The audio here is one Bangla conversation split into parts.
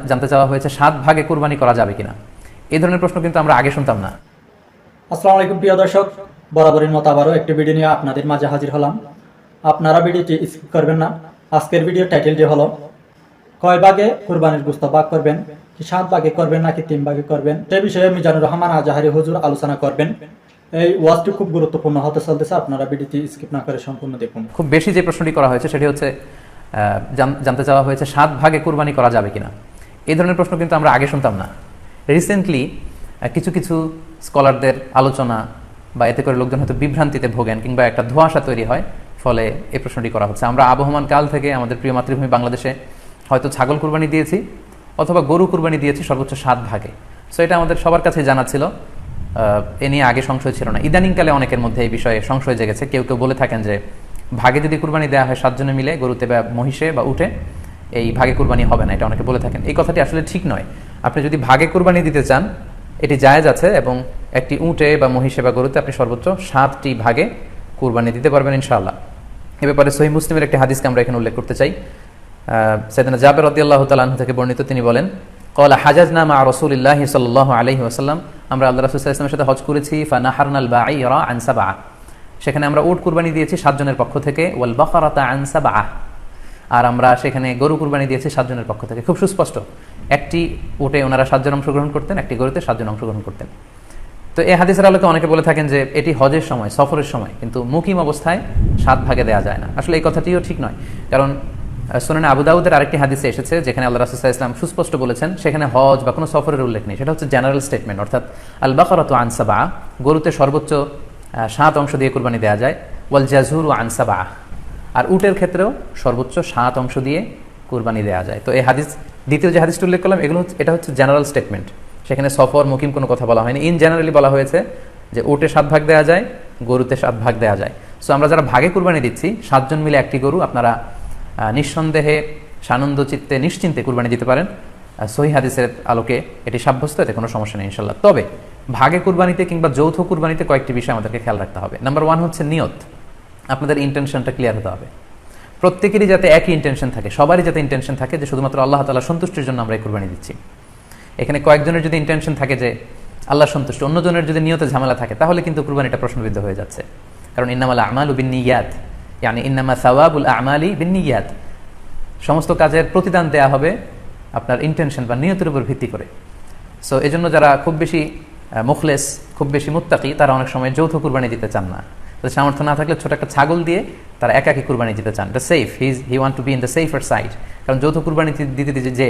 জানতে চাওয়া হয়েছে 7 ভাগে কুরবানি করা যাবে কিনা। এই ধরনের প্রশ্ন কিন্তু আমরা আগে শুনতাম না। আসসালামু আলাইকুম প্রিয় দর্শক, বরাবরের মতো আবারও একটি ভিডিও নিয়ে আপনাদের মাঝে হাজির হলাম। আপনারা ভিডিওটি স্কিপ করবেন না। আজকের ভিডিও টাইটেলটি হলো কয় ভাগে কুরবানির গোশত ভাগ করবেন, কি 7 ভাগে করবেন নাকি 3 ভাগে করবেন, সে বিষয়ে মিজানুর রহমান আজাহারি হুজুর আলোচনা করবেন। এই ওয়াজটি খুব গুরুত্বপূর্ণ হতে চলতেছে, আপনারা ভিডিওটি স্কিপ না করে সম্পূর্ণ দেখুন। খুব বেশি যে প্রশ্নটি করা হয়েছে সেটি হচ্ছে জানতে চাওয়া হয়েছে 7 ভাগে কুরবানি করা যাবে কিনা। এই ধরনের প্রশ্ন কিন্তু আমরা আগে শুনতাম না। রিসেন্টলি কিছু কিছু স্কলারদের আলোচনা বা এতে করে লোকজন হয়তো বিভ্রান্তিতে ভোগেন কিংবা একটা ধোঁয়াশা তৈরি হয়, ফলে এই প্রশ্নটি করা হচ্ছে। আমরা আবহমান কাল থেকে আমাদের প্রিয় মাতৃভূমি বাংলাদেশে হয়তো ছাগল কুরবানি দিয়েছি অথবা গরু কুরবানি দিয়েছি সর্বোচ্চ 7 ভাগে। সো এটা আমাদের সবার কাছে জানা ছিল, এ নিয়ে আগে সংশয় ছিল না। ইদানিংকালে অনেকের মধ্যে এই বিষয়ে সংশয় জেগেছে। কেউ কেউ বলে থাকেন যে ভাগে যদি কুরবানি দেওয়া হয় 7 জনে মিলে, গরুতে বা মহিষে বা উঠে, এই ভাগে কুরবানি হবে না, এটা অনেকে বলে থাকেন। এই কথাটি আসলে ঠিক নয়। আপনি যদি ভাগে কুরবানি দিতে চান এটি জায়েজ আছে, এবং একটি উটে বা মহিষে বা গরুতে আপনি সর্বোচ্চ 7টি ভাগে কুরবানি দিতে পারবেন ইনশাআল্লাহ। এ ব্যাপারে সহিহ মুসলিমের একটি হাদিসকে আমরা এখানে উল্লেখ করতে চাই। সাইয়েদনা জাবের রাদিয়াল্লাহু তাআলা আনহু থেকে বর্ণিত, তিনি বলেন, ক্বালা হাজাজনা মা রাসূলিল্লাহি সাল্লাল্লাহু আলাইহি ওয়াসাল্লাম, আমরা আল্লাহ রাসূল সাল্লাল্লাহু আলাইহি ওয়াসাল্লামের সাথে হজ করেছি। ফানাহারনাল বাঈরা আন সাবআ, সেখানে আমরা উট কুরবানি দিয়েছি 7 জনের পক্ষ থেকে। ওয়াল বাকারাতা আন সাবআ, আর আমরা সেখানে গরু কুরবানি দিয়েছি 7 জনের পক্ষ থেকে। খুব সুস্পষ্ট, একটি উটে ওনারা 7 জন অংশগ্রহণ করতেন, একটি গরুতে 7 জন অংশগ্রহণ করতেন। তো এই হাদিসের আলোকে অনেকে বলে থাকেন যে এটি হজের সময়, সফরের সময়, কিন্তু মুকিম অবস্থায় 7 ভাগে দেওয়া যায় না। আসলে এই কথাটিও ঠিক নয়, কারণ সুনানে আবু দাউদের আরেকটি হাদিসে এসেছে যেখানে আল্লাহ রাসূল সাল্লাল্লাহু আলাইহি ওয়াসাল্লাম সুস্পষ্ট বলেছেন, সেখানে হজ বা কোনো সফরের উল্লেখ নেই। সেটা হচ্ছে জেনারেল স্টেটমেন্ট, অর্থাৎ আল বাকারাতু আন সাবআ, গরুতে সর্বোচ্চ 7 অংশ দিয়ে কুরবানি দেওয়া যায়। ওয়াল জাযুরু আন সাবআ, আর উটের ক্ষেত্রেও সর্বোচ্চ 7 অংশ দিয়ে কুরবানি দেওয়া যায়। তো এই হাদিস, দ্বিতীয় যে হাদিসটি উল্লেখ করলাম, এটা হচ্ছে জেনারেল স্টেটমেন্ট। সেখানে সফর মুকিম কোনো কথা বলা হয়নি। ইন জেনারেলি বলা হয়েছে যে উটে 7 ভাগ দেওয়া যায়, গরুতে 7 ভাগ দেওয়া যায়। সো আমরা যারা ভাগে কুরবানি দিচ্ছি 7 জন মিলে একটি গরু, আপনারা নিঃসন্দেহে সানন্দ চিত্তে নিশ্চিন্তে কুরবানি দিতে পারেন। সহিহ হাদিসের আলোকে এটি সাব্যস্ত, এতে কোনো সমস্যা নেই ইনশাল্লাহ। তবে ভাগে কুরবানিতে কিংবা যৌথ কুরবানিতে কয়েকটি বিষয় আমাদেরকে খেয়াল রাখতে হবে। নাম্বার 1 হচ্ছে নিয়ত। আপনাদের ইন্টেনশনটা ক্লিয়ার হতে হবে। প্রত্যেকেরই যাতে একই ইন্টেনশন থাকে, সবারই যাতে ইন্টেনশন থাকে যে শুধুমাত্র আল্লাহ তাআলা সন্তুষ্টির জন্য আমরা এই কুরবানি দিচ্ছি। এখানে কয়েকজনের যদি ইন্টেনশন থাকে যে আল্লাহ সন্তুষ্ট, অন্যজনের যদি নিয়তে ঝামেলা থাকে, তাহলে কিন্তু কুরবানিটা প্রশ্নবিদ্ধ হয়ে যাচ্ছে। কারণ ইন্নামাল আমালু বিন্নিয়াত, ইয়ানি ইন্নামা সাওয়াবুল আমালি বিন্নিয়াত, সমস্ত কাজের প্রতিদান দেয়া হবে আপনার ইন্টেনশন বা নিয়তের উপর ভিত্তি করে। সো এজন্য যারা খুব বেশি মুখলেস, খুব বেশি মুত্তাকি, তারা অনেক সময় যৌথ কুরবানি দিতে চান না। তাদের সামর্থ্য না থাকলে ছোট একটা ছাগল দিয়ে তারা একাকি কুরবানি দিতে চান। এটা safe, he want to be in the safer side. কারণ যৌথ কুরবানি দিতে দিতে যে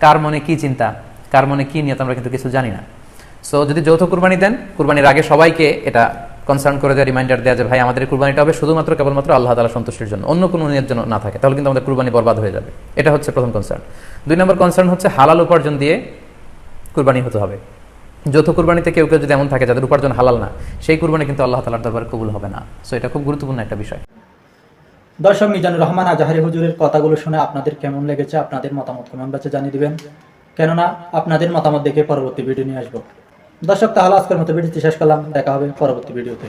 কার মনে কি চিন্তা, কার মনে কি নিয়ত, আমরা কিন্তু কিছু জানি না। সো যদি যৌথ কুরবানি দেন, কুরবানির আগে সবাইকে এটা কনসার্ন করে দেওয়া, রিমাইন্ডার দেওয়া যে ভাই আমাদের কুরবানিটা হবে শুধুমাত্র কেবলমাত্র আল্লাহ তাআলা সন্তুষ্টির জন্য, অন্য কোনো নিয়তের জন্য না থাকে, তাহলে কিন্তু আমাদের কুরবানি বরবাদ হয়ে যাবে। এটা হচ্ছে প্রথম কনসার্ন। 2 নম্বর কনসার্ন হচ্ছে হালাল উপার্জন দিয়ে কুরবানি হতে হবে। যৌথ কুরবানিতে কেউ কেউ যদি এমন থাকে যাদের উপার্জন হালাল না, সেই কুরবানি কিন্তু আল্লাহ তাআলার দরবারে কবুল হবে না। সো এটা খুব গুরুত্বপূর্ণ একটা বিষয়। দর্শক, মিজানুর রহমান আজাহারি হুজুরের কথাগুলো শুনে আপনাদের কেমন লেগেছে, আপনাদের মতামত কমেন্ট বক্সে জানিয়ে দিবেন, কেননা আপনাদের মতামত দেখে পরবর্তী ভিডিও নিয়ে আসবো। দর্শক, তাহলে আজকের মতো ভিডিওটি শেষ করলাম। দেখা হবে পরবর্তী ভিডিওতে।